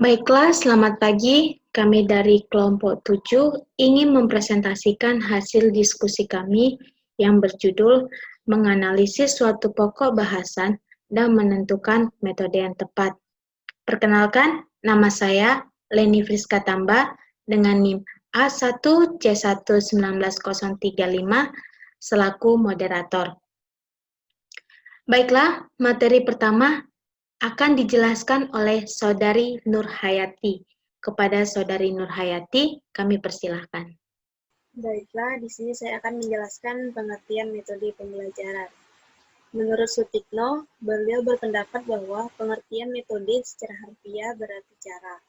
Baiklah, selamat pagi. Kami dari kelompok 7 ingin mempresentasikan hasil diskusi kami yang berjudul menganalisis suatu pokok bahasan dan menentukan metode yang tepat. Perkenalkan, nama saya Leni Friska Tamba dengan NIM A1C11935 selaku moderator. Baiklah, materi pertama akan dijelaskan oleh Saudari Nurhayati. Kepada Saudari Nurhayati, kami persilahkan. Baiklah, di sini saya akan menjelaskan pengertian metode pembelajaran. Menurut Sutikno, beliau berpendapat bahwa pengertian metode secara harfiah berarti cara.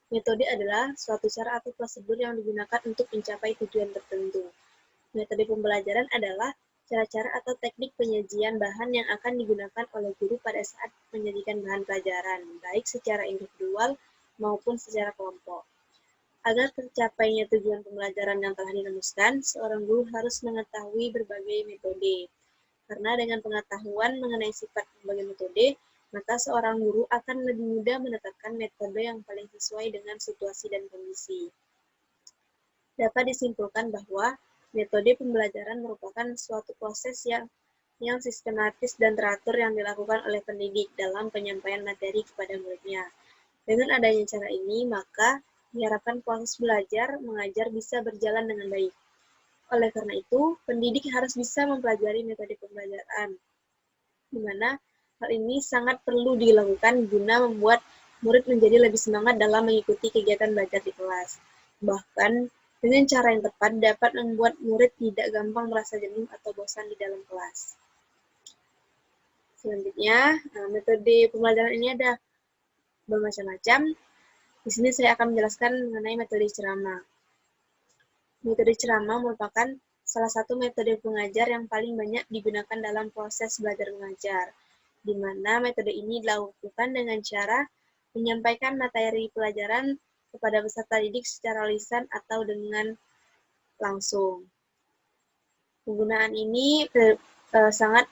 Metode adalah suatu cara atau prosedur yang digunakan untuk mencapai tujuan tertentu. Metode pembelajaran adalah cara-cara atau teknik penyajian bahan yang akan digunakan oleh guru pada saat menyajikan bahan pelajaran, baik secara individual maupun secara kelompok. Agar tercapainya tujuan pembelajaran yang telah dirumuskan, seorang guru harus mengetahui berbagai metode. Karena dengan pengetahuan mengenai sifat berbagai metode, maka seorang guru akan lebih mudah menetapkan metode yang paling sesuai dengan situasi dan kondisi. Dapat disimpulkan bahwa metode pembelajaran merupakan suatu proses yang sistematis dan teratur yang dilakukan oleh pendidik dalam penyampaian materi kepada muridnya. Dengan adanya cara ini, maka diharapkan proses belajar mengajar bisa berjalan dengan baik. Oleh karena itu, pendidik harus bisa mempelajari metode pembelajaran, di mana hal ini sangat perlu dilakukan guna membuat murid menjadi lebih semangat dalam mengikuti kegiatan belajar di kelas. Bahkan, dengan cara yang tepat dapat membuat murid tidak gampang merasa jenuh atau bosan di dalam kelas. Selanjutnya, metode pembelajaran ini ada bermacam-macam. Di sini saya akan menjelaskan mengenai metode ceramah. Metode ceramah merupakan salah satu metode pengajar yang paling banyak digunakan dalam proses belajar mengajar, di mana metode ini dilakukan dengan cara menyampaikan materi pelajaran kepada peserta didik secara lisan atau dengan langsung. Penggunaan ini sangat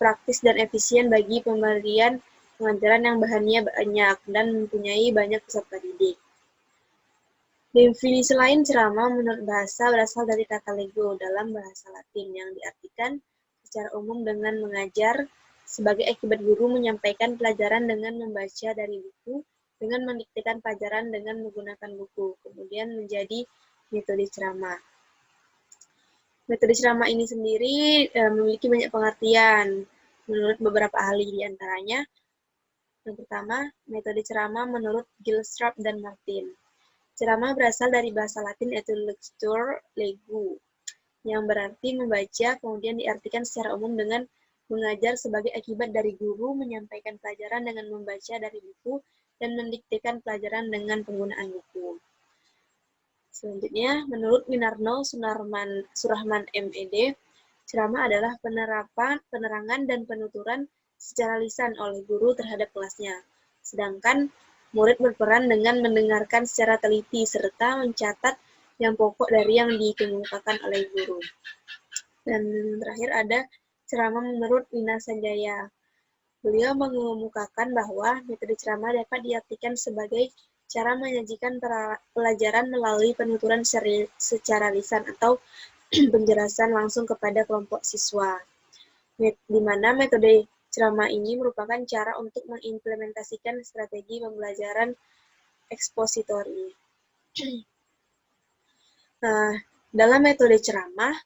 praktis dan efisien bagi pemberian pengajaran yang bahannya banyak dan mempunyai banyak peserta didik. Definisi lain ceramah menurut bahasa berasal dari kata lego dalam bahasa Latin yang diartikan secara umum dengan mengajar sebagai akibat guru menyampaikan pelajaran dengan membaca dari buku dengan mendiktekan pelajaran dengan menggunakan buku, kemudian menjadi metode ceramah. Metode ceramah ini sendiri memiliki banyak pengertian menurut beberapa ahli, di antaranya yang pertama, metode ceramah menurut Gilstrap dan Martin. Ceramah berasal dari bahasa Latin yaitu lecture legu, yang berarti membaca, kemudian diartikan secara umum dengan mengajar sebagai akibat dari guru menyampaikan pelajaran dengan membaca dari buku dan mendiktekan pelajaran dengan penggunaan buku. Selanjutnya, menurut Winarno Surahman MED, ceramah adalah penerangan dan penuturan secara lisan oleh guru terhadap kelasnya. Sedangkan murid berperan dengan mendengarkan secara teliti serta mencatat yang pokok dari yang dikemukakan oleh guru. Dan terakhir ada ceramah menurut Wina Sanjaya. Beliau mengemukakan bahwa metode ceramah dapat diartikan sebagai cara menyajikan pelajaran melalui penuturan secara lisan atau penjelasan langsung kepada kelompok siswa. Di mana metode ceramah ini merupakan cara untuk mengimplementasikan strategi pembelajaran ekspositori. Nah, dalam metode ceramah,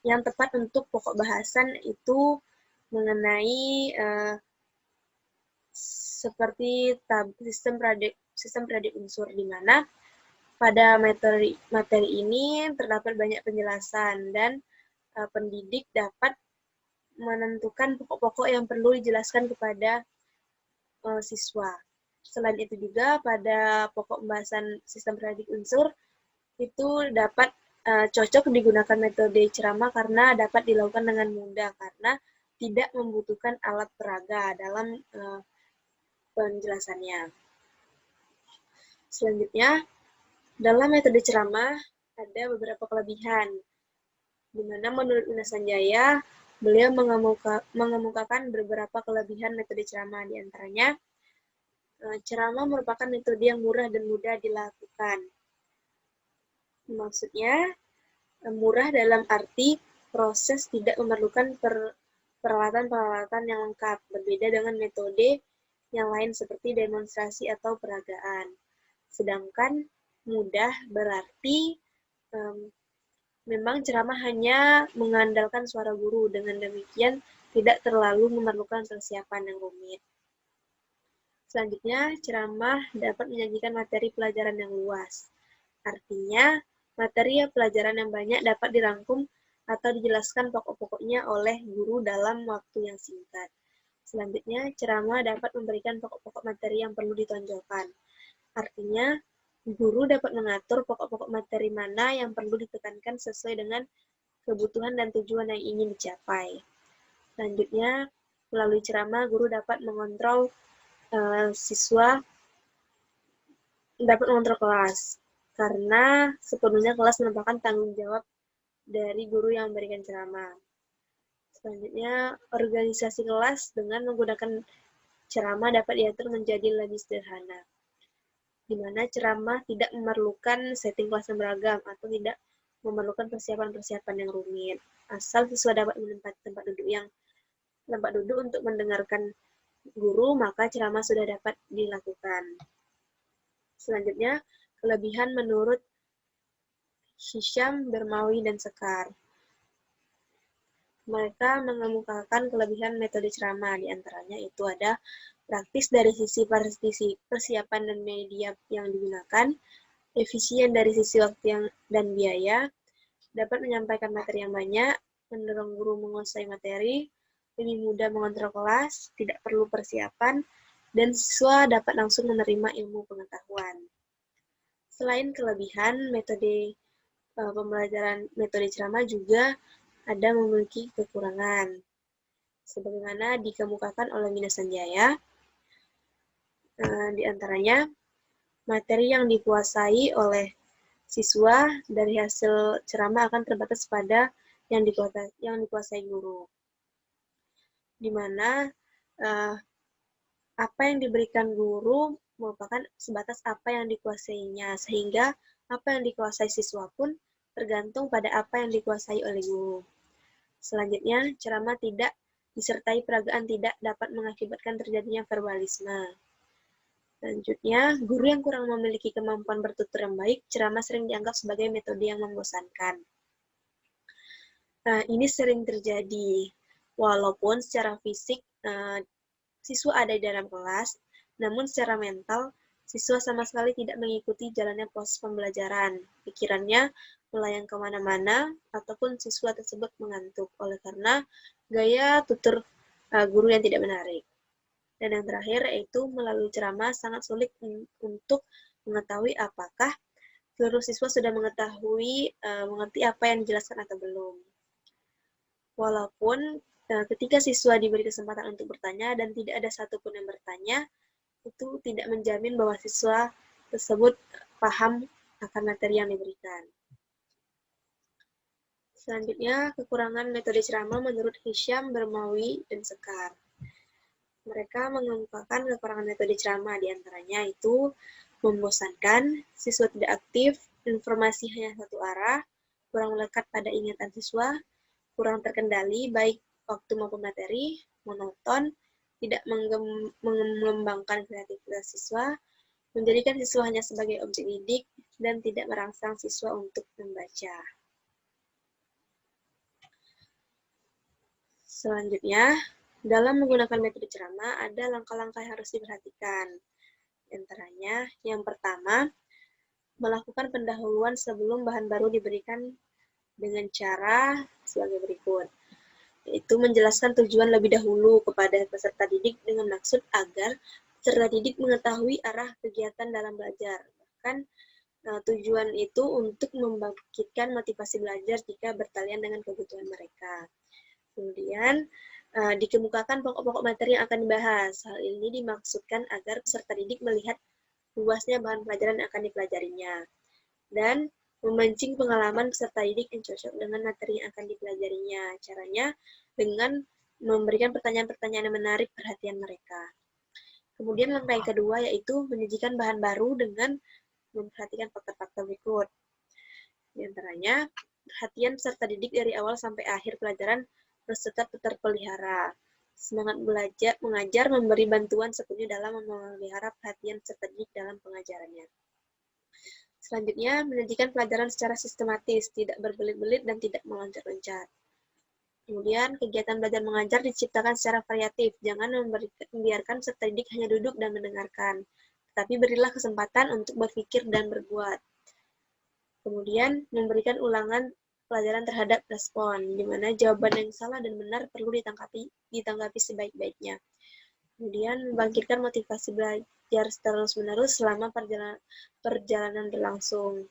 yang tepat untuk pokok bahasan itu mengenai seperti sistem predik unsur, di mana pada materi ini terdapat banyak penjelasan dan pendidik dapat menentukan pokok-pokok yang perlu dijelaskan kepada siswa. Selain itu juga pada pokok pembahasan sistem predik unsur itu dapat cocok digunakan metode ceramah karena dapat dilakukan dengan mudah karena tidak membutuhkan alat peraga dalam penjelasannya. Selanjutnya, dalam metode ceramah ada beberapa kelebihan, di mana menurut Wina Sanjaya, beliau mengemukakan beberapa kelebihan metode ceramah, di antaranya Ceramah merupakan metode yang murah dan mudah dilakukan. Maksudnya, murah dalam arti proses tidak memerlukan peralatan-peralatan yang lengkap, berbeda dengan metode yang lain seperti demonstrasi atau peragaan. Sedangkan mudah berarti memang ceramah hanya mengandalkan suara guru, dengan demikian tidak terlalu memerlukan persiapan yang rumit. Selanjutnya, ceramah dapat menyajikan materi pelajaran yang luas. Artinya, materi pelajaran yang banyak dapat dirangkum atau dijelaskan pokok-pokoknya oleh guru dalam waktu yang singkat. Selanjutnya, ceramah dapat memberikan pokok-pokok materi yang perlu ditonjolkan. Artinya, guru dapat mengatur pokok-pokok materi mana yang perlu ditekankan sesuai dengan kebutuhan dan tujuan yang ingin dicapai. Selanjutnya, melalui ceramah, guru dapat mengontrol siswa, dapat mengontrol kelas, karena sepenuhnya kelas merupakan tanggung jawab dari guru yang memberikan ceramah. Selanjutnya, organisasi kelas dengan menggunakan ceramah dapat diatur menjadi lebih sederhana, di mana ceramah tidak memerlukan setting kelas yang beragam atau tidak memerlukan persiapan-persiapan yang rumit. Asal siswa dapat menempati tempat duduk untuk mendengarkan guru, maka ceramah sudah dapat dilakukan. Selanjutnya, kelebihan menurut Hisham, Bermawi, dan Sekar. Mereka mengemukakan kelebihan metode ceramah, di antaranya itu ada praktis dari sisi persiapan dan media yang digunakan, efisien dari sisi waktu dan biaya, dapat menyampaikan materi yang banyak, mendorong guru menguasai materi, lebih mudah mengontrol kelas, tidak perlu persiapan, dan siswa dapat langsung menerima ilmu pengetahuan. Selain kelebihan, metode pembelajaran metode ceramah juga ada memiliki kekurangan. Sebagaimana dikemukakan oleh Mina Sanjaya, di antaranya materi yang dikuasai oleh siswa dari hasil ceramah akan terbatas pada yang dikuasai guru, di mana apa yang diberikan guru merupakan sebatas apa yang dikuasainya, sehingga apa yang dikuasai siswa pun tergantung pada apa yang dikuasai oleh guru. Selanjutnya, ceramah tidak disertai peragaan tidak dapat mengakibatkan terjadinya verbalisme. Selanjutnya, guru yang kurang memiliki kemampuan bertutur yang baik, ceramah sering dianggap sebagai metode yang membosankan. Ini sering terjadi, walaupun secara fisik siswa ada di dalam kelas, namun secara mental, siswa sama sekali tidak mengikuti jalannya proses pembelajaran. Pikirannya melayang kemana-mana, ataupun siswa tersebut mengantuk oleh karena gaya tutur guru yang tidak menarik. Dan yang terakhir yaitu melalui ceramah sangat sulit untuk mengetahui apakah seluruh siswa sudah mengerti apa yang dijelaskan atau belum. Walaupun ketika siswa diberi kesempatan untuk bertanya dan tidak ada satupun yang bertanya, itu tidak menjamin bahwa siswa tersebut paham akan materi yang diberikan. Selanjutnya, kekurangan metode ceramah menurut Hisham, Bermawi, dan Sekar. Mereka mengemukakan kekurangan metode ceramah, di antaranya itu membosankan, siswa tidak aktif, informasi hanya satu arah, kurang melekat pada ingatan siswa, kurang terkendali baik waktu maupun materi, monoton, tidak mengembangkan kreativitas siswa, menjadikan siswa hanya sebagai objek didik, dan tidak merangsang siswa untuk membaca. Selanjutnya, dalam menggunakan metode ceramah, ada langkah-langkah yang harus diperhatikan. Di antaranya, yang pertama, melakukan pendahuluan sebelum bahan baru diberikan dengan cara sebagai berikut, yaitu menjelaskan tujuan lebih dahulu kepada peserta didik dengan maksud agar peserta didik mengetahui arah kegiatan dalam belajar. Bahkan tujuan itu untuk membangkitkan motivasi belajar jika bertalian dengan kebutuhan mereka. Kemudian, dikemukakan pokok-pokok materi yang akan dibahas. Hal ini dimaksudkan agar peserta didik melihat luasnya bahan pelajaran yang akan dipelajarinya, dan memancing pengalaman peserta didik yang cocok dengan materi yang akan dipelajarinya. Caranya dengan memberikan pertanyaan-pertanyaan yang menarik perhatian mereka. Kemudian langkah yang kedua yaitu menyajikan bahan baru dengan memperhatikan faktor-faktor berikut. Di antaranya, perhatian peserta didik dari awal sampai akhir pelajaran harus tetap terpelihara. Semangat belajar mengajar memberi bantuan sepenuhnya dalam memelihara perhatian peserta didik dalam pengajarannya. Selanjutnya, menyajikan pelajaran secara sistematis, tidak berbelit-belit dan tidak meloncat-loncat. Kemudian, kegiatan belajar mengajar diciptakan secara variatif. Jangan membiarkan peserta didik hanya duduk dan mendengarkan, tetapi berilah kesempatan untuk berpikir dan berbuat. Kemudian, memberikan ulangan pelajaran terhadap respon, di mana jawaban yang salah dan benar perlu ditanggapi sebaik-baiknya. Kemudian, membangkitkan motivasi belajar terus-menerus selama perjalanan berlangsung.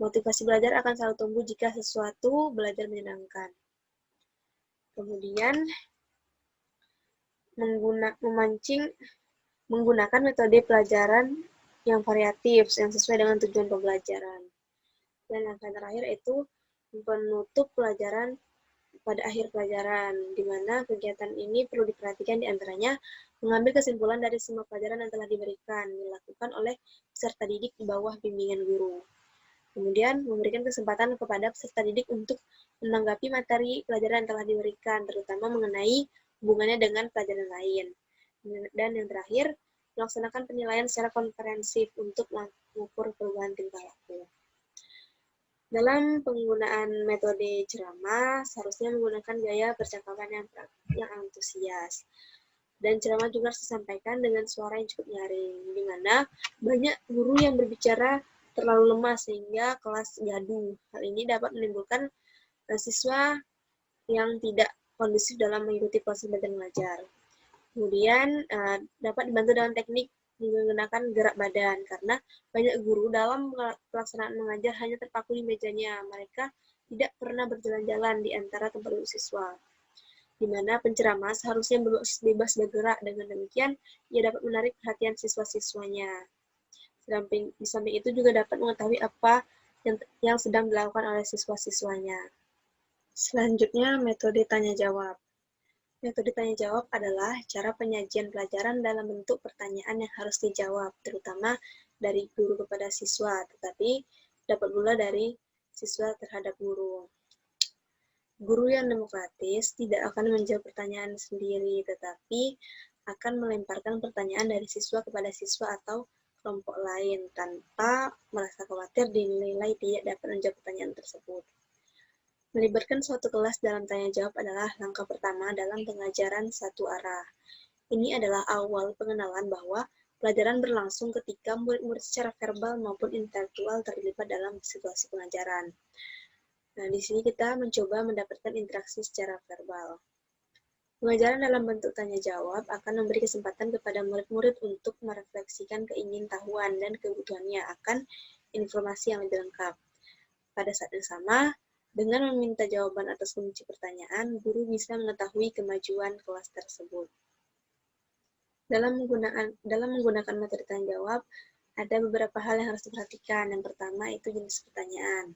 Motivasi belajar akan selalu tumbuh jika sesuatu belajar menyenangkan. Kemudian, menggunakan metode pelajaran yang variatif, yang sesuai dengan tujuan pembelajaran. Dan yang terakhir itu penutup pelajaran pada akhir pelajaran, di mana kegiatan ini perlu diperhatikan di antaranya mengambil kesimpulan dari semua pelajaran yang telah diberikan, dilakukan oleh peserta didik di bawah bimbingan guru. Kemudian memberikan kesempatan kepada peserta didik untuk menanggapi materi pelajaran yang telah diberikan, terutama mengenai hubungannya dengan pelajaran lain. Dan yang terakhir, melaksanakan penilaian secara komprehensif untuk mengukur perubahan tingkah laku. Dalam penggunaan metode ceramah, seharusnya menggunakan gaya percakapan yang antusias. Dan ceramah juga harus disampaikan dengan suara yang cukup nyaring, di mana banyak guru yang berbicara terlalu lemah sehingga kelas gaduh. Hal ini dapat menimbulkan siswa yang tidak kondusif dalam mengikuti proses belajar mengajar. Kemudian dapat dibantu dengan teknik menggunakan gerak badan, karena banyak guru dalam pelaksanaan mengajar hanya terpaku di mejanya. Mereka tidak pernah berjalan-jalan di antara tempat duduk siswa, di mana penceramah seharusnya bebas bergerak. Dengan demikian, ia dapat menarik perhatian siswa-siswanya. Di samping itu juga dapat mengetahui apa yang sedang dilakukan oleh siswa-siswanya. Selanjutnya, metode tanya-jawab. Metode tanya-jawab adalah cara penyajian pelajaran dalam bentuk pertanyaan yang harus dijawab, terutama dari guru kepada siswa, tetapi dapat pula dari siswa terhadap guru. Guru yang demokratis tidak akan menjawab pertanyaan sendiri, tetapi akan melemparkan pertanyaan dari siswa kepada siswa atau kelompok lain tanpa merasa khawatir dinilai tidak dapat menjawab pertanyaan tersebut. Melibatkan suatu kelas dalam tanya-jawab adalah langkah pertama dalam pengajaran satu arah. Ini adalah awal pengenalan bahwa pelajaran berlangsung ketika murid-murid secara verbal maupun intelektual terlibat dalam situasi pengajaran. Nah, di sini kita mencoba mendapatkan interaksi secara verbal. Pengajaran dalam bentuk tanya-jawab akan memberi kesempatan kepada murid-murid untuk merefleksikan keingintahuan dan kebutuhannya akan informasi yang lebih lengkap. Pada saat yang sama, dengan meminta jawaban atas kunci pertanyaan, guru bisa mengetahui kemajuan kelas tersebut. Dalam menggunakan metode tanya jawab, ada beberapa hal yang harus diperhatikan. Yang pertama itu jenis pertanyaan.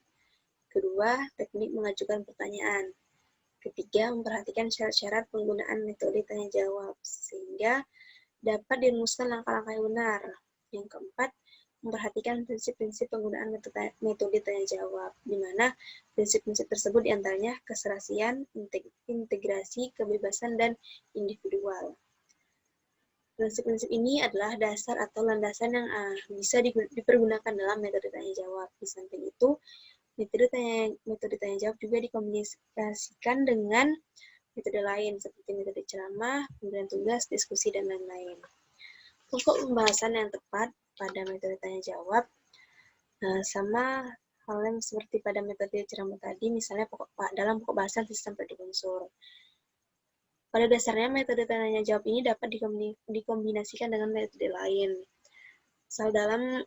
Kedua, teknik mengajukan pertanyaan. Ketiga, memperhatikan syarat-syarat penggunaan metode tanya jawab sehingga dapat dirumuskan langkah-langkah yang benar. Yang keempat, memperhatikan prinsip-prinsip penggunaan metode tanya jawab, di mana prinsip-prinsip tersebut diantaranya keserasian, integrasi, kebebasan, dan individual. Prinsip-prinsip ini adalah dasar atau landasan yang bisa dipergunakan dalam metode tanya jawab. Di samping itu, metode tanya jawab juga dikomunikasikan dengan metode lain seperti metode ceramah, pemberian tugas, diskusi, dan lain-lain. Pokok pembahasan yang tepat pada metode tanya jawab sama hal yang seperti pada metode ceramah tadi, misalnya dalam pokok bahasan sistem pendidik unsur. Pada dasarnya metode tanya jawab ini dapat dikombinasikan dengan metode lain. Dalam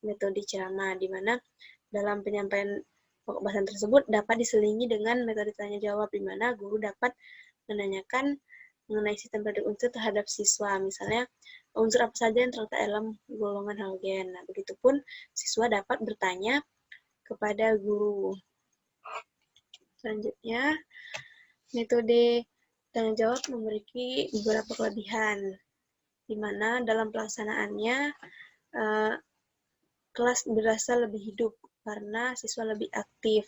metode ceramah, di mana dalam penyampaian pokok bahasan tersebut dapat diselingi dengan metode tanya jawab, di mana guru dapat menanyakan mengenai sistem pendidik unsur terhadap siswa, misalnya unsur apa saja yang terletak dalam golongan halogen. Nah, begitupun siswa dapat bertanya kepada guru. Selanjutnya, metode tanya jawab memiliki beberapa kelebihan. di mana dalam pelaksanaannya kelas berasa lebih hidup karena siswa lebih aktif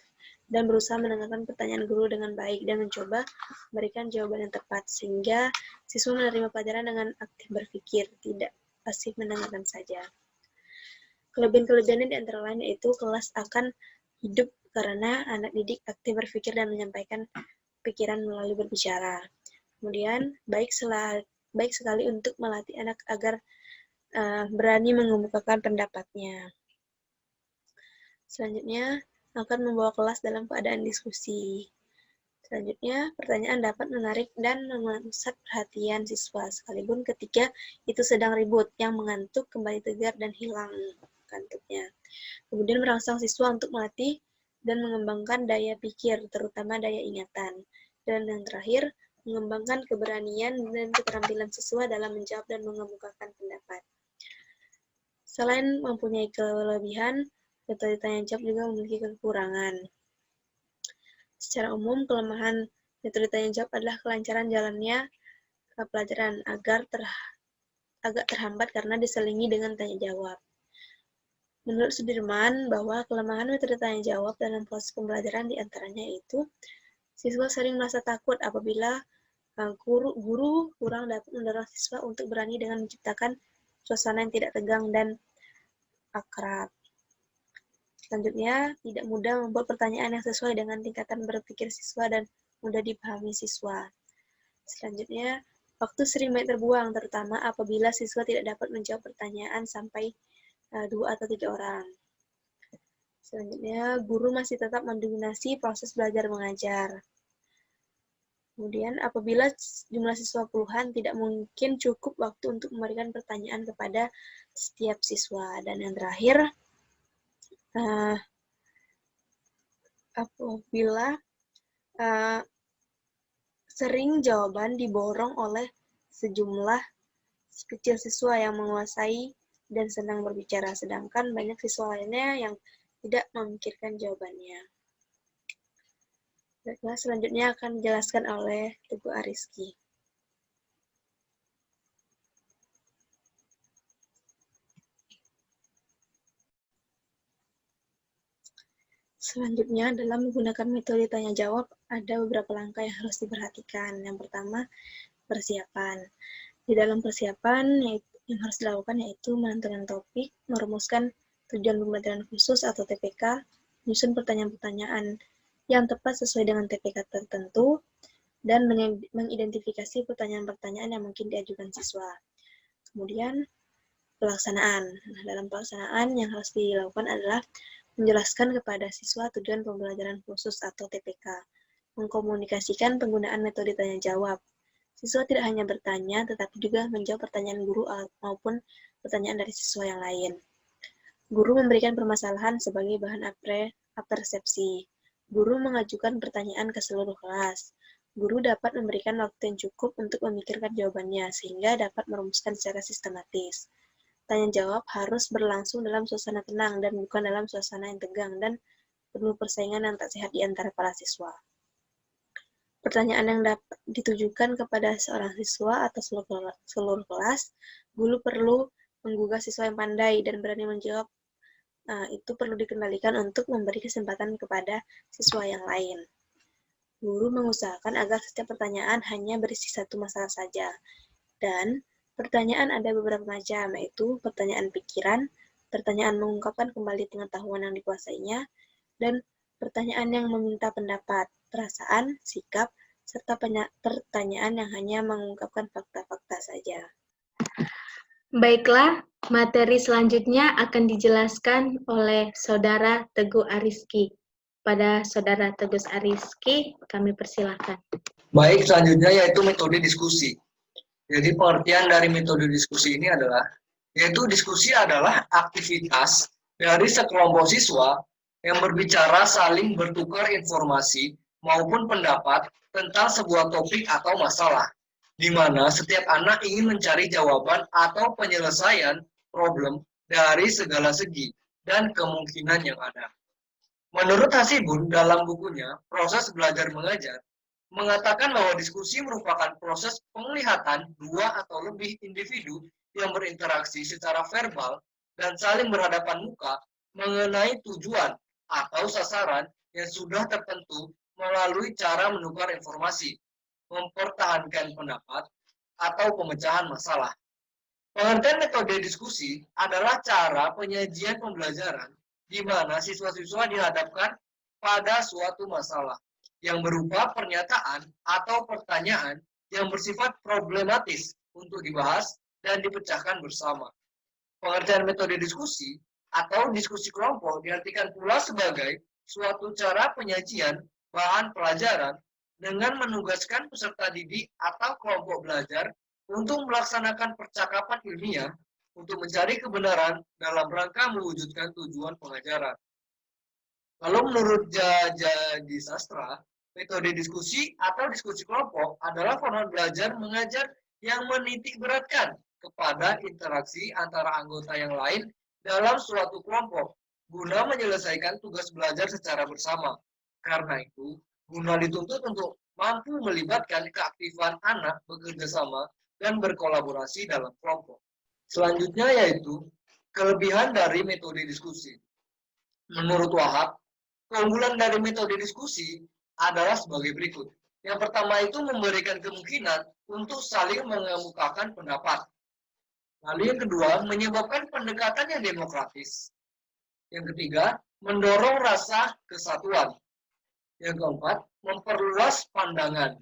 dan berusaha mendengarkan pertanyaan guru dengan baik dan mencoba memberikan jawaban yang tepat, sehingga siswa menerima pelajaran dengan aktif berpikir, tidak pasif mendengarkan saja. Kelebihan-kelebihannya di antara lain yaitu kelas akan hidup karena anak didik aktif berpikir dan menyampaikan pikiran melalui berbicara. Kemudian, baik sekali untuk melatih anak agar berani mengemukakan pendapatnya. Selanjutnya, akan membawa kelas dalam keadaan diskusi. Selanjutnya, pertanyaan dapat menarik dan memusat perhatian siswa, sekalipun ketika itu sedang ribut, yang mengantuk kembali tegar dan hilang kantuknya. Kemudian merangsang siswa untuk melatih dan mengembangkan daya pikir, terutama daya ingatan. Dan yang terakhir, mengembangkan keberanian dan keterampilan siswa dalam menjawab dan mengemukakan pendapat. Selain mempunyai kelebihan, metode tanya jawab juga memiliki kekurangan. Secara umum, kelemahan metode tanya jawab adalah kelancaran jalannya pelajaran agak terhambat karena diselingi dengan tanya jawab. Menurut Sudirman, bahwa kelemahan metode tanya jawab dalam proses pembelajaran diantaranya itu siswa sering merasa takut apabila guru kurang dapat mendorong siswa untuk berani dengan menciptakan suasana yang tidak tegang dan akrab. Selanjutnya, tidak mudah membuat pertanyaan yang sesuai dengan tingkatan berpikir siswa dan mudah dipahami siswa. Selanjutnya, waktu sering banyak terbuang, terutama apabila siswa tidak dapat menjawab pertanyaan sampai 2 atau 3 orang. Selanjutnya, guru masih tetap mendominasi proses belajar mengajar. Kemudian, apabila jumlah siswa puluhan, tidak mungkin cukup waktu untuk memberikan pertanyaan kepada setiap siswa. Dan yang terakhir, apabila sering jawaban diborong oleh sejumlah kecil siswa yang menguasai dan senang berbicara, sedangkan banyak siswa lainnya yang tidak memikirkan jawabannya. Baiklah, selanjutnya akan dijelaskan oleh Teguh Ariski. Selanjutnya, dalam menggunakan metode tanya jawab, ada beberapa langkah yang harus diperhatikan. Yang pertama, persiapan. Di dalam persiapan, yang harus dilakukan yaitu menentukan topik, merumuskan tujuan pembelajaran khusus atau TPK, menyusun pertanyaan-pertanyaan yang tepat sesuai dengan TPK tertentu, dan mengidentifikasi pertanyaan-pertanyaan yang mungkin diajukan siswa. Kemudian, pelaksanaan. Nah, dalam pelaksanaan yang harus dilakukan adalah menjelaskan kepada siswa tujuan pembelajaran khusus atau TPK, mengkomunikasikan penggunaan metode tanya jawab. Siswa tidak hanya bertanya, tetapi juga menjawab pertanyaan guru maupun pertanyaan dari siswa yang lain. Guru memberikan permasalahan sebagai bahan persepsi. Guru mengajukan pertanyaan ke seluruh kelas. Guru dapat memberikan waktu yang cukup untuk memikirkan jawabannya, sehingga dapat merumuskan secara sistematis. Tanya jawab harus berlangsung dalam suasana tenang dan bukan dalam suasana yang tegang dan penuh persaingan yang tak sehat di antara para siswa. Pertanyaan yang dapat ditujukan kepada seorang siswa atau seluruh kelas, guru perlu menggugah siswa yang pandai dan berani menjawab. Itu perlu dikendalikan untuk memberi kesempatan kepada siswa yang lain. Guru mengusahakan agar setiap pertanyaan hanya berisi satu masalah saja. Dan pertanyaan ada beberapa macam, yaitu pertanyaan pikiran, pertanyaan mengungkapkan kembali pengetahuan yang dikuasainya, dan pertanyaan yang meminta pendapat, perasaan, sikap, serta pertanyaan yang hanya mengungkapkan fakta-fakta saja. Baiklah, materi selanjutnya akan dijelaskan oleh Saudara Teguh Ariski. Pada Saudara Teguh Ariski, kami persilahkan. Baik, selanjutnya yaitu metode diskusi. Jadi pengertian dari metode diskusi ini adalah, yaitu diskusi adalah aktivitas dari sekelompok siswa yang berbicara saling bertukar informasi maupun pendapat tentang sebuah topik atau masalah, di mana setiap anak ingin mencari jawaban atau penyelesaian problem dari segala segi dan kemungkinan yang ada. Menurut Hasibun dalam bukunya Proses Belajar Mengajar, mengatakan bahwa diskusi merupakan proses penglihatan dua atau lebih individu yang berinteraksi secara verbal dan saling berhadapan muka mengenai tujuan atau sasaran yang sudah tertentu melalui cara menukar informasi, mempertahankan pendapat, atau pemecahan masalah. Pengertian metode diskusi adalah cara penyajian pembelajaran di mana siswa-siswa dihadapkan pada suatu masalah yang berupa pernyataan atau pertanyaan yang bersifat problematis untuk dibahas dan dipecahkan bersama. Pengertian metode diskusi atau diskusi kelompok diartikan pula sebagai suatu cara penyajian bahan pelajaran dengan menugaskan peserta didik atau kelompok belajar untuk melaksanakan percakapan ilmiah untuk mencari kebenaran dalam rangka mewujudkan tujuan pengajaran. Kalau menurut Jadi Sastra, metode diskusi atau diskusi kelompok adalah format belajar mengajar yang menitik beratkan kepada interaksi antara anggota yang lain dalam suatu kelompok guna menyelesaikan tugas belajar secara bersama. Karena itu, guna dituntut untuk mampu melibatkan keaktifan anak bekerja sama dan berkolaborasi dalam kelompok. Selanjutnya yaitu kelebihan dari metode diskusi. Menurut Wahab, keunggulan dari metode diskusi adalah sebagai berikut. Yang pertama itu memberikan kemungkinan untuk saling mengemukakan pendapat. Lalu yang kedua, menyebabkan pendekatan yang demokratis. Yang ketiga, mendorong rasa kesatuan. Yang keempat, memperluas pandangan.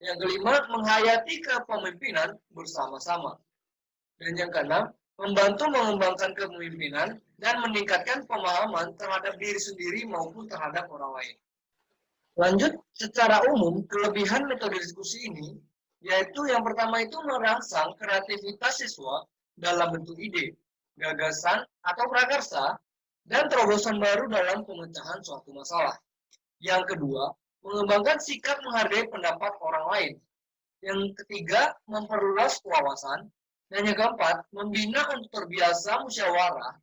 Yang kelima, menghayati kepemimpinan bersama-sama. Dan yang keenam, membantu mengembangkan kepemimpinan dan meningkatkan pemahaman terhadap diri sendiri maupun terhadap orang lain. Lanjut, secara umum, kelebihan metode diskusi ini, yaitu yang pertama itu merangsang kreativitas siswa dalam bentuk ide, gagasan, atau prakarsa, dan terobosan baru dalam pemecahan suatu masalah. Yang kedua, mengembangkan sikap menghargai pendapat orang lain. Yang ketiga, memperluas wawasan. Dan yang keempat, membina untuk terbiasa musyawarah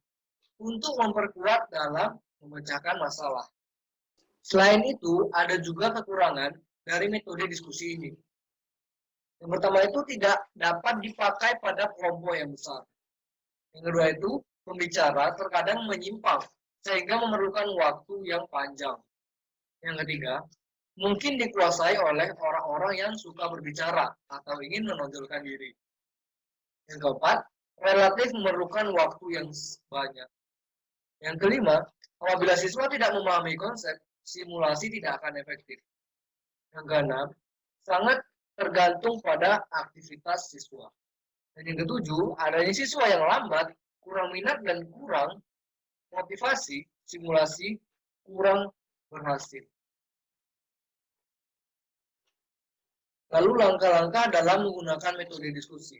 untuk memperkuat dalam memecahkan masalah. Selain itu, ada juga kekurangan dari metode diskusi ini. Yang pertama itu tidak dapat dipakai pada kelompok yang besar. Yang kedua itu, pembicara terkadang menyimpang, sehingga memerlukan waktu yang panjang. Yang ketiga, mungkin dikuasai oleh orang-orang yang suka berbicara atau ingin menonjolkan diri. Yang keempat, relatif memerlukan waktu yang banyak. Yang kelima, apabila siswa tidak memahami konsep, simulasi tidak akan efektif. Yang keenam, sangat tergantung pada aktivitas siswa. Dan yang ketujuh, adanya siswa yang lambat, kurang minat dan kurang motivasi, simulasi kurang berhasil. Lalu langkah-langkah dalam menggunakan metode diskusi.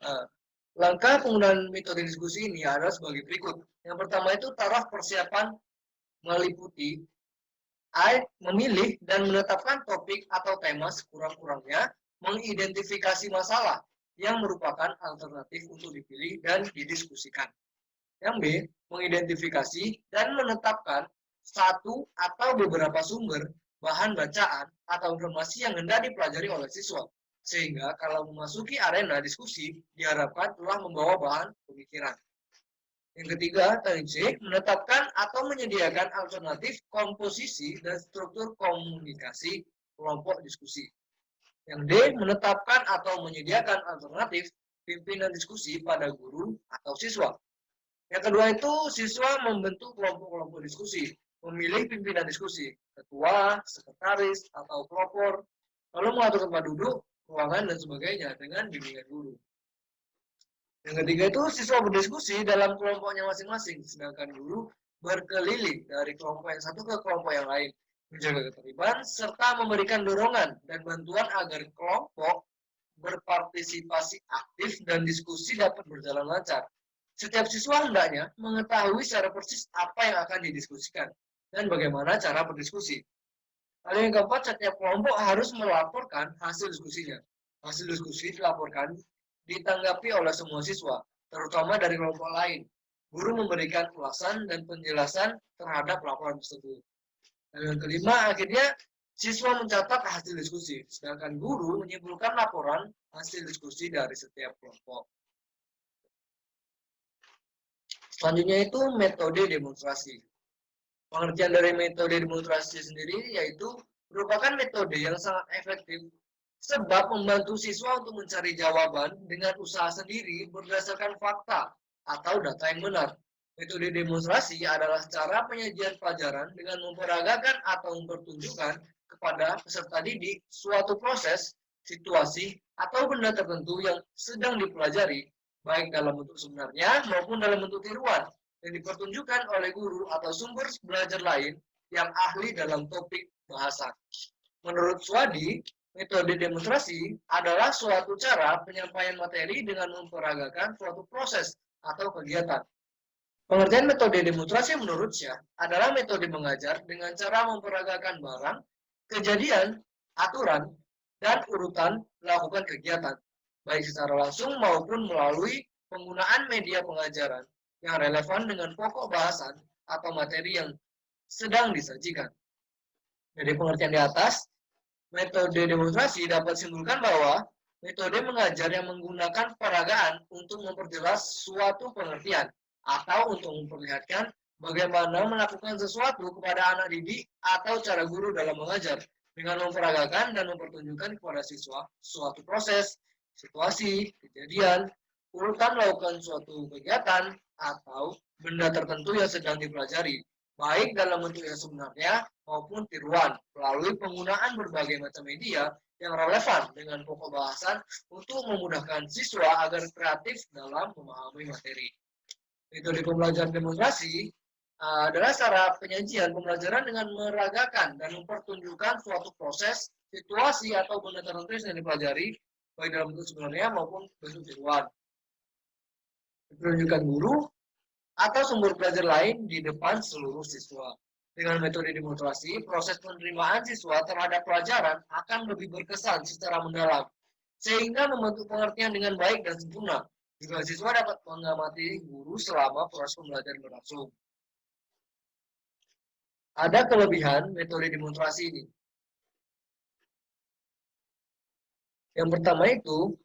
Nah, langkah penggunaan metode diskusi ini adalah sebagai berikut. Yang pertama itu taraf persiapan meliputi memilih dan menetapkan topik atau tema sekurang-kurangnya, mengidentifikasi masalah yang merupakan alternatif untuk dipilih dan didiskusikan. Yang B, mengidentifikasi dan menetapkan satu atau beberapa sumber, bahan bacaan, atau informasi yang hendak dipelajari oleh siswa. Sehingga kalau memasuki arena diskusi, diharapkan telah membawa bahan pemikiran. Yang ketiga, C, menetapkan atau menyediakan alternatif komposisi dan struktur komunikasi kelompok diskusi. Yang D, menetapkan atau menyediakan alternatif pimpinan diskusi pada guru atau siswa. Yang kedua itu, siswa membentuk kelompok-kelompok diskusi, memilih pimpinan diskusi, ketua, sekretaris, atau pelopor, lalu mengatur tempat duduk, ruangan, dan sebagainya dengan bimbingan guru. Yang ketiga itu siswa berdiskusi dalam kelompoknya masing-masing, sedangkan guru berkeliling dari kelompok yang satu ke kelompok yang lain, menjaga keterlibatan, serta memberikan dorongan dan bantuan agar kelompok berpartisipasi aktif dan diskusi dapat berjalan lancar. Setiap siswa hendaknya mengetahui secara persis apa yang akan didiskusikan dan bagaimana cara berdiskusi. Lalu yang keempat, setiap kelompok harus melaporkan hasil diskusinya. Hasil diskusi dilaporkan, ditanggapi oleh semua siswa, terutama dari kelompok lain. Guru memberikan ulasan dan penjelasan terhadap laporan tersebut. Dan yang kelima, akhirnya Siswa mencatat hasil diskusi, sedangkan guru menyimpulkan laporan hasil diskusi dari setiap kelompok. Selanjutnya itu metode demonstrasi. Pengertian dari metode demonstrasi sendiri yaitu merupakan metode yang sangat efektif sebab membantu siswa untuk mencari jawaban dengan usaha sendiri berdasarkan fakta atau data yang benar. Metode demonstrasi adalah cara penyajian pelajaran dengan memperagakan atau mempertunjukkan kepada peserta didik suatu proses, situasi, atau benda tertentu yang sedang dipelajari, baik dalam bentuk sebenarnya maupun dalam bentuk tiruan, yang dipertunjukkan oleh guru atau sumber belajar lain yang ahli dalam topik bahasa. Menurut Swadi, metode demonstrasi adalah suatu cara penyampaian materi dengan memperagakan suatu proses atau kegiatan. Pengertian metode demonstrasi menurut Syah adalah metode mengajar dengan cara memperagakan barang, kejadian, aturan, dan urutan melakukan kegiatan, baik secara langsung maupun melalui penggunaan media pengajaran yang relevan dengan pokok bahasan atau materi yang sedang disajikan. Dari pengertian di atas, metode demonstrasi dapat simpulkan bahwa metode mengajar yang menggunakan peragaan untuk memperjelas suatu pengertian atau untuk memperlihatkan bagaimana melakukan sesuatu kepada anak didik atau cara guru dalam mengajar dengan memperagakan dan mempertunjukkan kepada siswa suatu proses, situasi, kejadian, urutan melakukan suatu kegiatan atau benda tertentu yang sedang dipelajari, baik dalam bentuk yang sebenarnya maupun tiruan, melalui penggunaan berbagai macam media yang relevan dengan pokok bahasan untuk memudahkan siswa agar kreatif dalam memahami materi. Metode pembelajaran demonstrasi adalah cara penyajian pembelajaran dengan meragakan dan mempertunjukkan suatu proses, situasi, atau benda tertentu yang dipelajari, baik dalam bentuk sebenarnya maupun bentuk tiruan. Dipertunjukkan guru atau sumber belajar lain di depan seluruh siswa. Dengan metode demonstrasi, proses penerimaan siswa terhadap pelajaran akan lebih berkesan secara mendalam, sehingga membentuk pengertian dengan baik dan sempurna. Juga siswa dapat mengamati guru selama proses pembelajaran berlangsung. Ada kelebihan metode demonstrasi ini. Yang pertama itu,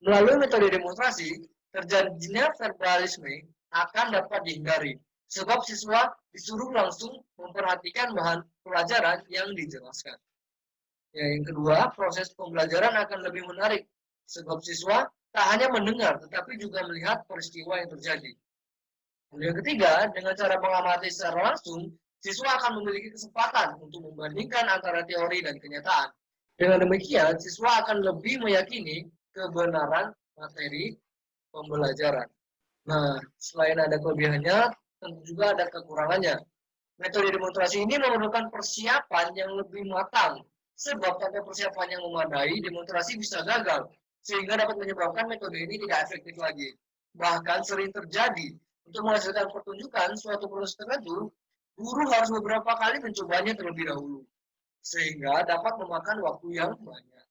melalui metode demonstrasi, terjadinya verbalisme akan dapat dihindari, sebab siswa disuruh langsung memperhatikan bahan pelajaran yang dijelaskan. Yang kedua, proses pembelajaran akan lebih menarik, sebab siswa tak hanya mendengar, tetapi juga melihat peristiwa yang terjadi. Yang ketiga, dengan cara mengamati secara langsung, siswa akan memiliki kesempatan untuk membandingkan antara teori dan kenyataan. Dengan demikian, siswa akan lebih meyakini kebenaran materi pembelajaran. Nah, selain ada kelebihannya, tentu juga ada kekurangannya. Metode demonstrasi ini memerlukan persiapan yang lebih matang, sebab tanpa persiapan yang memadai, demonstrasi bisa gagal, sehingga dapat menyebabkan metode ini tidak efektif lagi. Bahkan sering terjadi, untuk menghasilkan pertunjukan suatu proses tertentu, guru harus beberapa kali mencobanya terlebih dahulu, sehingga dapat memakan waktu yang banyak.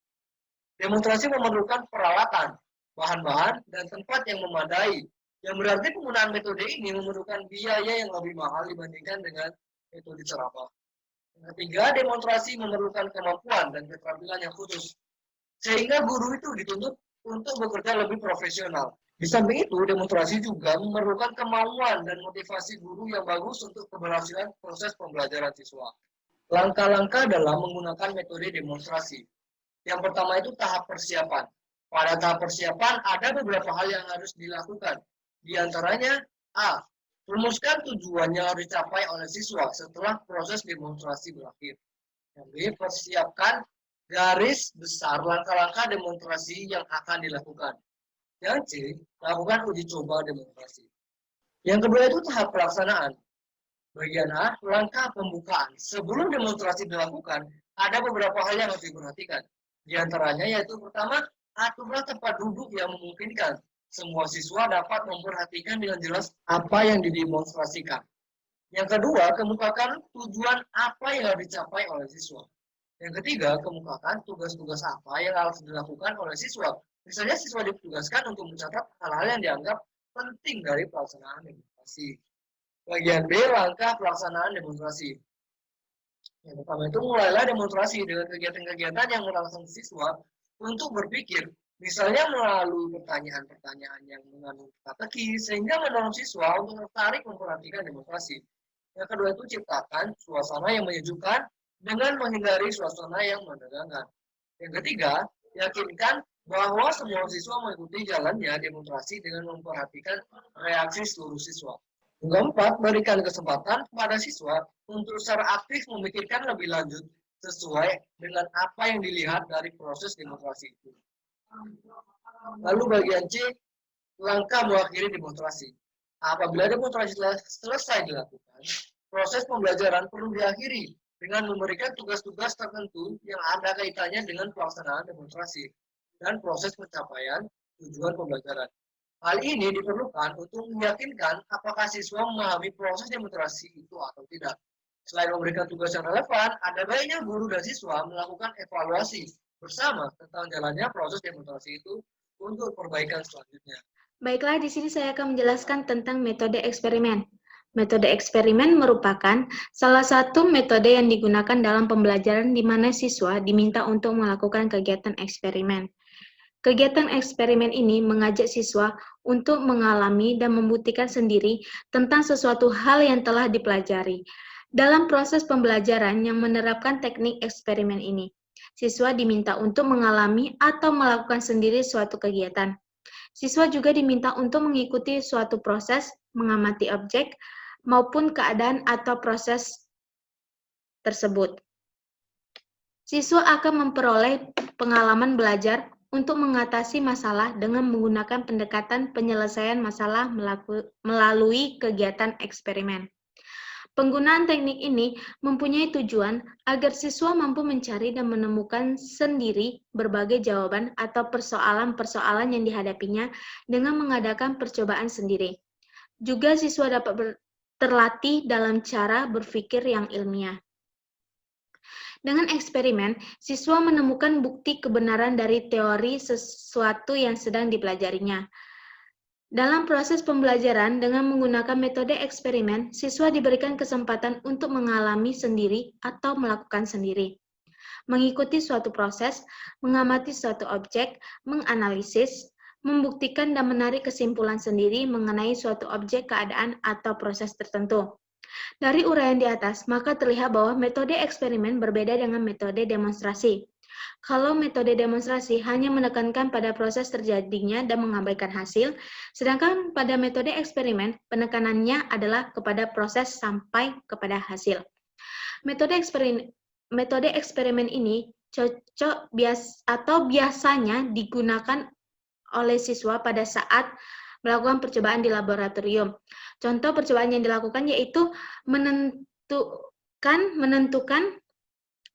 Demonstrasi memerlukan peralatan, bahan-bahan, dan tempat yang memadai, yang berarti penggunaan metode ini memerlukan biaya yang lebih mahal dibandingkan dengan metode ceramah. Yang ketiga, demonstrasi memerlukan kemampuan dan keterampilan yang khusus, sehingga guru itu dituntut untuk bekerja lebih profesional. Di samping itu, demonstrasi juga memerlukan kemauan dan motivasi guru yang bagus untuk keberhasilan proses pembelajaran siswa. Langkah-langkah dalam menggunakan metode demonstrasi. Yang pertama itu tahap persiapan. Pada tahap persiapan ada beberapa hal yang harus dilakukan. Di antaranya, A. Rumuskan tujuan yang harus dicapai oleh siswa setelah proses demonstrasi berakhir. Yang B. Persiapkan garis besar langkah-langkah demonstrasi yang akan dilakukan. Yang C. Lakukan uji coba demonstrasi. Yang kedua itu tahap pelaksanaan. Bagian A. Langkah pembukaan. Sebelum demonstrasi dilakukan, ada beberapa hal yang harus diperhatikan. Di antaranya yaitu pertama, aturlah tempat duduk yang memungkinkan. Semua siswa dapat memperhatikan dengan jelas apa yang didemonstrasikan. Yang kedua, kemukakan tujuan apa yang harus dicapai oleh siswa. Yang ketiga, kemukakan tugas-tugas apa yang harus dilakukan oleh siswa. Misalnya siswa ditugaskan untuk mencatat hal-hal yang dianggap penting dari pelaksanaan demonstrasi. Bagian B, langkah pelaksanaan demonstrasi. Yang pertama itu mulailah demonstrasi dengan kegiatan-kegiatan yang merangsang siswa untuk berpikir, misalnya melalui pertanyaan-pertanyaan yang mengandung strategi, sehingga mendorong siswa untuk tertarik memperhatikan demonstrasi. Yang kedua itu ciptakan suasana yang menyejukkan dengan menghindari suasana yang menegangkan. Yang ketiga, yakinkan bahwa semua siswa mengikuti jalannya demonstrasi dengan memperhatikan reaksi seluruh siswa. Yang keempat, berikan kesempatan kepada siswa untuk secara aktif memikirkan lebih lanjut sesuai dengan apa yang dilihat dari proses demonstrasi itu. Lalu bagian C, langkah mengakhiri demonstrasi. Apabila demonstrasi telah selesai dilakukan, proses pembelajaran perlu diakhiri dengan memberikan tugas-tugas tertentu yang ada kaitannya dengan pelaksanaan demonstrasi dan proses pencapaian tujuan pembelajaran. Hal ini diperlukan untuk meyakinkan apakah siswa memahami proses demonstrasi itu atau tidak. Selain memberikan tugas yang relevan, ada baiknya guru dan siswa melakukan evaluasi bersama tentang jalannya proses demonstrasi itu untuk perbaikan selanjutnya. Baiklah, di sini saya akan menjelaskan tentang metode eksperimen. Metode eksperimen merupakan salah satu metode yang digunakan dalam pembelajaran di mana siswa diminta untuk melakukan kegiatan eksperimen. Kegiatan eksperimen ini mengajak siswa untuk mengalami dan membuktikan sendiri tentang sesuatu hal yang telah dipelajari. Dalam proses pembelajaran yang menerapkan teknik eksperimen ini, siswa diminta untuk mengalami atau melakukan sendiri suatu kegiatan. Siswa juga diminta untuk mengikuti suatu proses, mengamati objek, maupun keadaan atau proses tersebut. Siswa akan memperoleh pengalaman belajar untuk mengatasi masalah dengan menggunakan pendekatan penyelesaian masalah melalui kegiatan eksperimen. Penggunaan teknik ini mempunyai tujuan agar siswa mampu mencari dan menemukan sendiri berbagai jawaban atau persoalan-persoalan yang dihadapinya dengan mengadakan percobaan sendiri. Juga siswa dapat terlatih dalam cara berpikir yang ilmiah. Dengan eksperimen, siswa menemukan bukti kebenaran dari teori sesuatu yang sedang dipelajarinya. Dalam proses pembelajaran dengan menggunakan metode eksperimen, siswa diberikan kesempatan untuk mengalami sendiri atau melakukan sendiri. Mengikuti suatu proses, mengamati suatu objek, menganalisis, membuktikan dan menarik kesimpulan sendiri mengenai suatu objek, keadaan, atau proses tertentu. Dari uraian di atas, maka terlihat bahwa metode eksperimen berbeda dengan metode demonstrasi. Kalau metode demonstrasi hanya menekankan pada proses terjadinya dan mengabaikan hasil, sedangkan pada metode eksperimen penekanannya adalah kepada proses sampai kepada hasil. Metode eksperimen ini cocok biasanya digunakan oleh siswa pada saat melakukan percobaan di laboratorium. Contoh percobaan yang dilakukan yaitu menentukan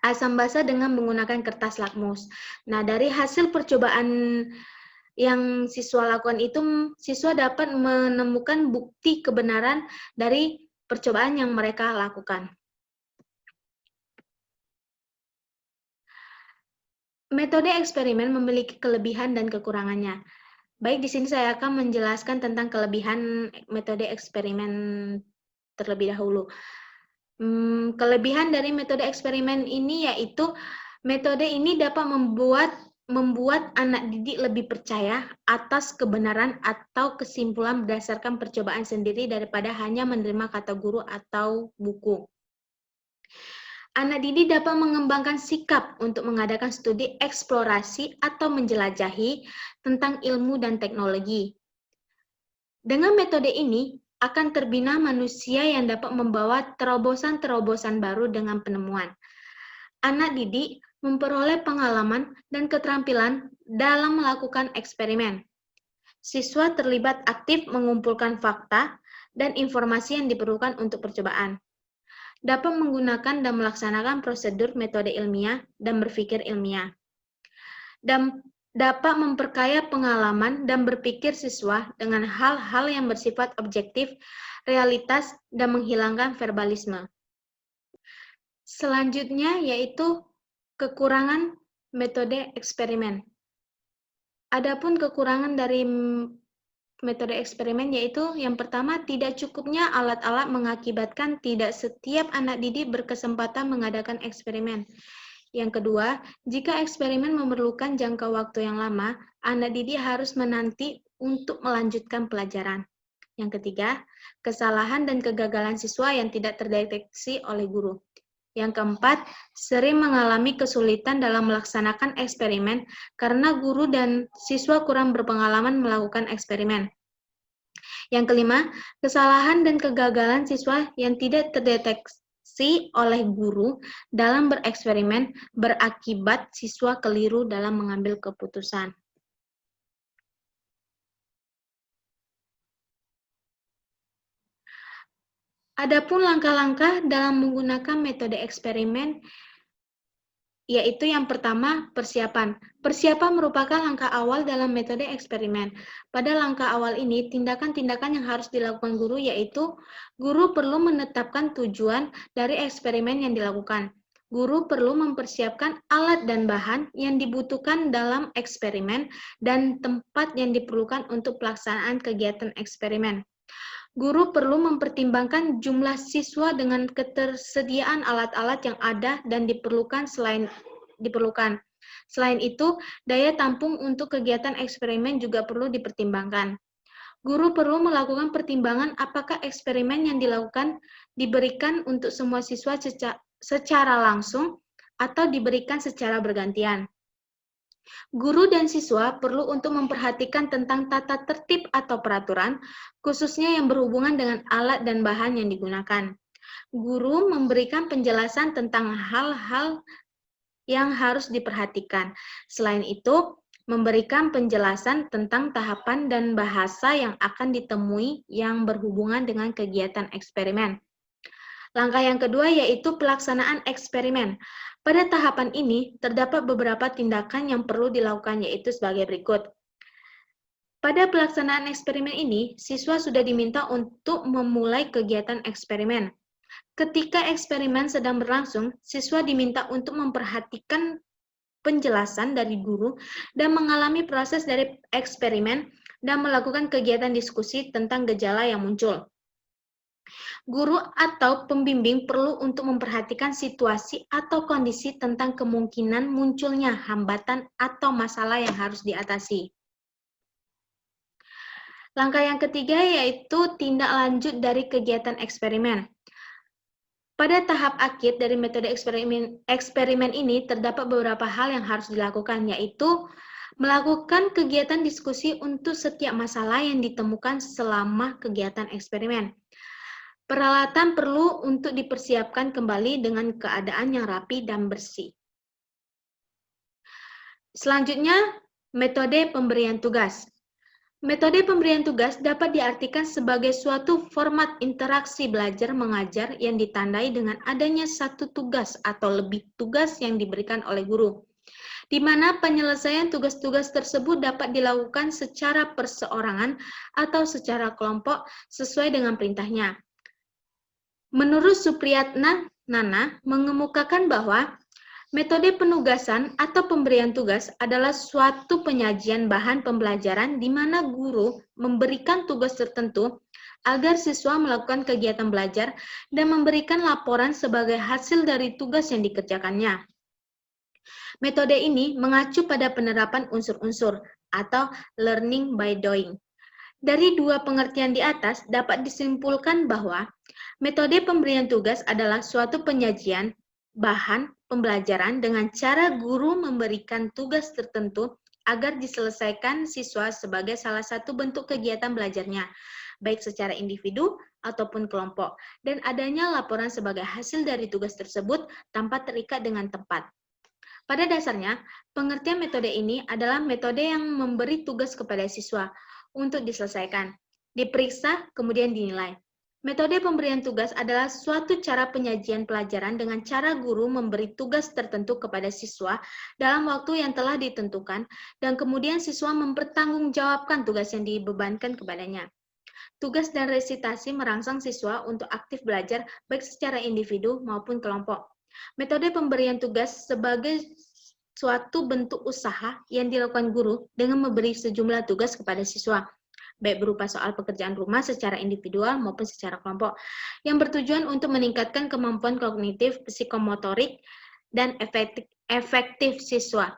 asam basa dengan menggunakan kertas lakmus. Nah, dari hasil percobaan yang siswa lakukan itu, siswa dapat menemukan bukti kebenaran dari percobaan yang mereka lakukan. Metode eksperimen memiliki kelebihan dan kekurangannya. Baik, di sini saya akan menjelaskan tentang kelebihan metode eksperimen terlebih dahulu. Kelebihan dari metode eksperimen ini yaitu metode ini dapat membuat anak didik lebih percaya atas kebenaran atau kesimpulan berdasarkan percobaan sendiri daripada hanya menerima kata guru atau buku. Anak didik dapat mengembangkan sikap untuk mengadakan studi eksplorasi atau menjelajahi tentang ilmu dan teknologi. Dengan metode ini, akan terbina manusia yang dapat membawa terobosan-terobosan baru dengan penemuan. Anak didik memperoleh pengalaman dan keterampilan dalam melakukan eksperimen. Siswa terlibat aktif mengumpulkan fakta dan informasi yang diperlukan untuk percobaan. Dapat menggunakan dan melaksanakan prosedur metode ilmiah dan berpikir ilmiah. Dan dapat memperkaya pengalaman dan berpikir siswa dengan hal-hal yang bersifat objektif, realitas, dan menghilangkan verbalisme. Selanjutnya yaitu kekurangan metode eksperimen. Adapun kekurangan dari metode eksperimen, yaitu yang pertama, tidak cukupnya alat-alat mengakibatkan tidak setiap anak didik berkesempatan mengadakan eksperimen. Yang kedua, jika eksperimen memerlukan jangka waktu yang lama, anak didik harus menanti untuk melanjutkan pelajaran. Yang ketiga, kesalahan dan kegagalan siswa yang tidak terdeteksi oleh guru. Yang keempat, sering mengalami kesulitan dalam melaksanakan eksperimen karena guru dan siswa kurang berpengalaman melakukan eksperimen. Yang kelima, kesalahan dan kegagalan siswa yang tidak terdeteksi oleh guru dalam bereksperimen berakibat siswa keliru dalam mengambil keputusan. Adapun langkah-langkah dalam menggunakan metode eksperimen, yaitu yang pertama, persiapan. Persiapan merupakan langkah awal dalam metode eksperimen. Pada langkah awal ini, tindakan-tindakan yang harus dilakukan guru yaitu guru perlu menetapkan tujuan dari eksperimen yang dilakukan. Guru perlu mempersiapkan alat dan bahan yang dibutuhkan dalam eksperimen dan tempat yang diperlukan untuk pelaksanaan kegiatan eksperimen. Guru perlu mempertimbangkan jumlah siswa dengan ketersediaan alat-alat yang ada dan diperlukan. Selain itu, daya tampung untuk kegiatan eksperimen juga perlu dipertimbangkan. Guru perlu melakukan pertimbangan apakah eksperimen yang dilakukan diberikan untuk semua siswa secara langsung atau diberikan secara bergantian. Guru dan siswa perlu untuk memperhatikan tentang tata tertib atau peraturan, khususnya yang berhubungan dengan alat dan bahan yang digunakan. Guru memberikan penjelasan tentang hal-hal yang harus diperhatikan. Selain itu, memberikan penjelasan tentang tahapan dan bahasa yang akan ditemui yang berhubungan dengan kegiatan eksperimen. Langkah yang kedua yaitu pelaksanaan eksperimen. Pada tahapan ini, terdapat beberapa tindakan yang perlu dilakukan, yaitu sebagai berikut. Pada pelaksanaan eksperimen ini, siswa sudah diminta untuk memulai kegiatan eksperimen. Ketika eksperimen sedang berlangsung, siswa diminta untuk memperhatikan penjelasan dari guru dan mengalami proses dari eksperimen dan melakukan kegiatan diskusi tentang gejala yang muncul. Guru atau pembimbing perlu untuk memperhatikan situasi atau kondisi tentang kemungkinan munculnya hambatan atau masalah yang harus diatasi. Langkah yang ketiga yaitu tindak lanjut dari kegiatan eksperimen. Pada tahap akhir dari metode eksperimen ini terdapat beberapa hal yang harus dilakukan, yaitu melakukan kegiatan diskusi untuk setiap masalah yang ditemukan selama kegiatan eksperimen. Peralatan perlu untuk dipersiapkan kembali dengan keadaan yang rapi dan bersih. Selanjutnya, metode pemberian tugas. Metode pemberian tugas dapat diartikan sebagai suatu format interaksi belajar mengajar yang ditandai dengan adanya satu tugas atau lebih tugas yang diberikan oleh guru, di mana penyelesaian tugas-tugas tersebut dapat dilakukan secara perseorangan atau secara kelompok sesuai dengan perintahnya. Menurut Supriyatna Nana mengemukakan bahwa metode penugasan atau pemberian tugas adalah suatu penyajian bahan pembelajaran di mana guru memberikan tugas tertentu agar siswa melakukan kegiatan belajar dan memberikan laporan sebagai hasil dari tugas yang dikerjakannya. Metode ini mengacu pada penerapan unsur-unsur atau learning by doing. Dari dua pengertian di atas dapat disimpulkan bahwa metode pemberian tugas adalah suatu penyajian bahan pembelajaran dengan cara guru memberikan tugas tertentu agar diselesaikan siswa sebagai salah satu bentuk kegiatan belajarnya, baik secara individu ataupun kelompok, dan adanya laporan sebagai hasil dari tugas tersebut tanpa terikat dengan tempat. Pada dasarnya, pengertian metode ini adalah metode yang memberi tugas kepada siswa untuk diselesaikan, diperiksa, kemudian dinilai. Metode pemberian tugas adalah suatu cara penyajian pelajaran dengan cara guru memberi tugas tertentu kepada siswa dalam waktu yang telah ditentukan, dan kemudian siswa mempertanggungjawabkan tugas yang dibebankan kepadanya. Tugas dan resitasi merangsang siswa untuk aktif belajar baik secara individu maupun kelompok. Metode pemberian tugas sebagai suatu bentuk usaha yang dilakukan guru dengan memberi sejumlah tugas kepada siswa. baik berupa soal pekerjaan rumah secara individual maupun secara kelompok, yang bertujuan untuk meningkatkan kemampuan kognitif, psikomotorik, dan efektif siswa.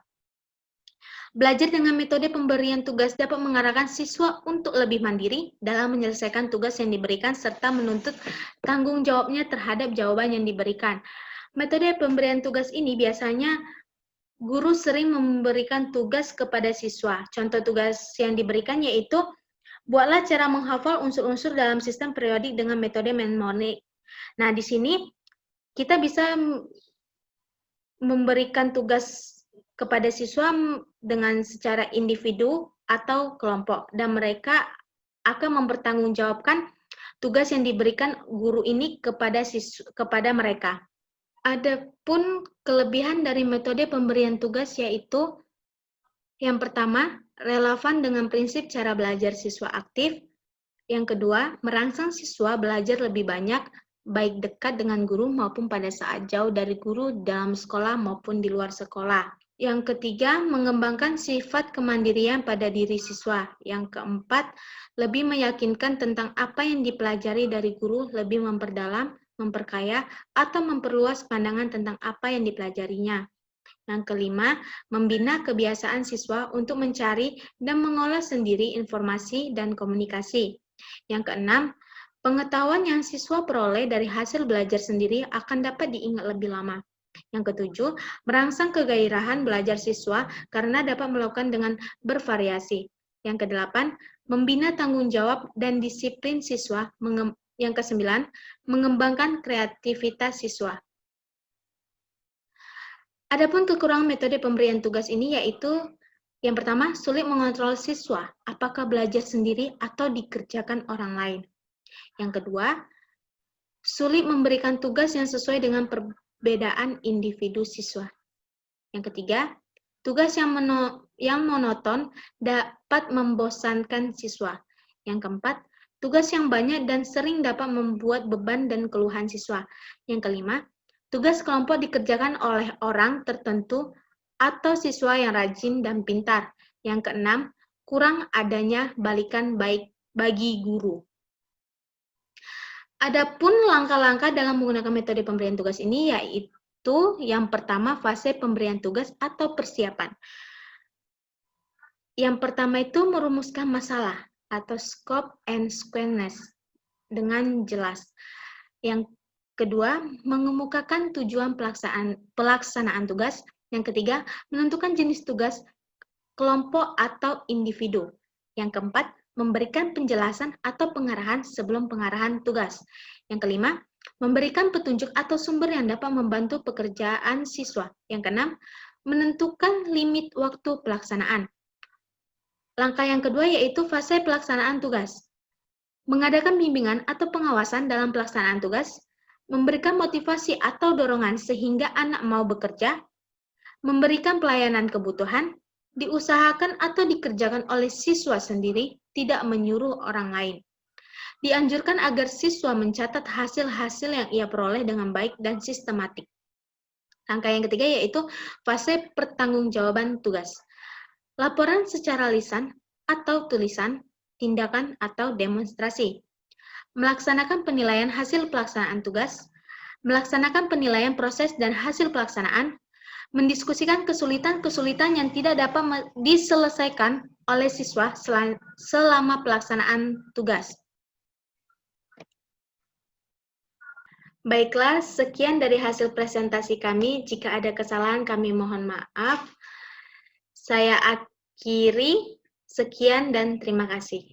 Belajar dengan metode pemberian tugas dapat mengarahkan siswa untuk lebih mandiri dalam menyelesaikan tugas yang diberikan serta menuntut tanggung jawabnya terhadap jawaban yang diberikan. Metode pemberian tugas ini biasanya guru sering memberikan tugas kepada siswa. Contoh tugas yang diberikan yaitu buatlah cara menghafal unsur-unsur dalam sistem periodik dengan metode mnemonik. Nah, di sini kita bisa memberikan tugas kepada siswa dengan secara individu atau kelompok, dan mereka akan mempertanggungjawabkan tugas yang diberikan guru ini kepada mereka. Adapun kelebihan dari metode pemberian tugas yaitu yang pertama, relevan dengan prinsip cara belajar siswa aktif. Yang kedua, merangsang siswa belajar lebih banyak, baik dekat dengan guru maupun pada saat jauh dari guru dalam sekolah maupun di luar sekolah. Yang ketiga, mengembangkan sifat kemandirian pada diri siswa. Yang keempat, lebih meyakinkan tentang apa yang dipelajari dari guru, lebih memperdalam, memperkaya, atau memperluas pandangan tentang apa yang dipelajarinya. Yang kelima, membina kebiasaan siswa untuk mencari dan mengolah sendiri informasi dan komunikasi. Yang keenam, pengetahuan yang siswa peroleh dari hasil belajar sendiri akan dapat diingat lebih lama. Yang ketujuh, merangsang kegairahan belajar siswa karena dapat melakukan dengan bervariasi. Yang kedelapan, membina tanggung jawab dan disiplin siswa. Yang kesembilan, mengembangkan kreativitas siswa. Adapun kekurangan metode pemberian tugas ini yaitu yang pertama, sulit mengontrol siswa apakah belajar sendiri atau dikerjakan orang lain. Yang kedua, sulit memberikan tugas yang sesuai dengan perbedaan individu siswa. Yang ketiga, tugas yang monoton dapat membosankan siswa. Yang keempat, tugas yang banyak dan sering dapat membuat beban dan keluhan siswa. Yang kelima, tugas kelompok dikerjakan oleh orang tertentu atau siswa yang rajin dan pintar. Yang keenam, kurang adanya balikan baik bagi guru. Adapun langkah-langkah dalam menggunakan metode pemberian tugas ini yaitu yang pertama, fase pemberian tugas atau persiapan. Yang pertama itu merumuskan masalah atau scope and sequence dengan jelas. Yang kedua, mengemukakan tujuan pelaksanaan tugas. Yang ketiga, menentukan jenis tugas, kelompok atau individu. Yang keempat, memberikan penjelasan atau pengarahan sebelum pengarahan tugas. Yang kelima, memberikan petunjuk atau sumber yang dapat membantu pekerjaan siswa. Yang keenam, menentukan limit waktu pelaksanaan. Langkah yang kedua yaitu fase pelaksanaan tugas. Mengadakan bimbingan atau pengawasan dalam pelaksanaan tugas, memberikan motivasi atau dorongan sehingga anak mau bekerja, memberikan pelayanan kebutuhan, diusahakan atau dikerjakan oleh siswa sendiri, tidak menyuruh orang lain. Dianjurkan agar siswa mencatat hasil-hasil yang ia peroleh dengan baik dan sistematik. Langkah yang ketiga yaitu fase pertanggungjawaban tugas. Laporan secara lisan atau tulisan, tindakan atau demonstrasi. Melaksanakan penilaian hasil pelaksanaan tugas, melaksanakan penilaian proses dan hasil pelaksanaan, mendiskusikan kesulitan-kesulitan yang tidak dapat diselesaikan oleh siswa selama pelaksanaan tugas. Baiklah, sekian dari hasil presentasi kami. Jika ada kesalahan, kami mohon maaf. Saya akhiri. Sekian dan terima kasih.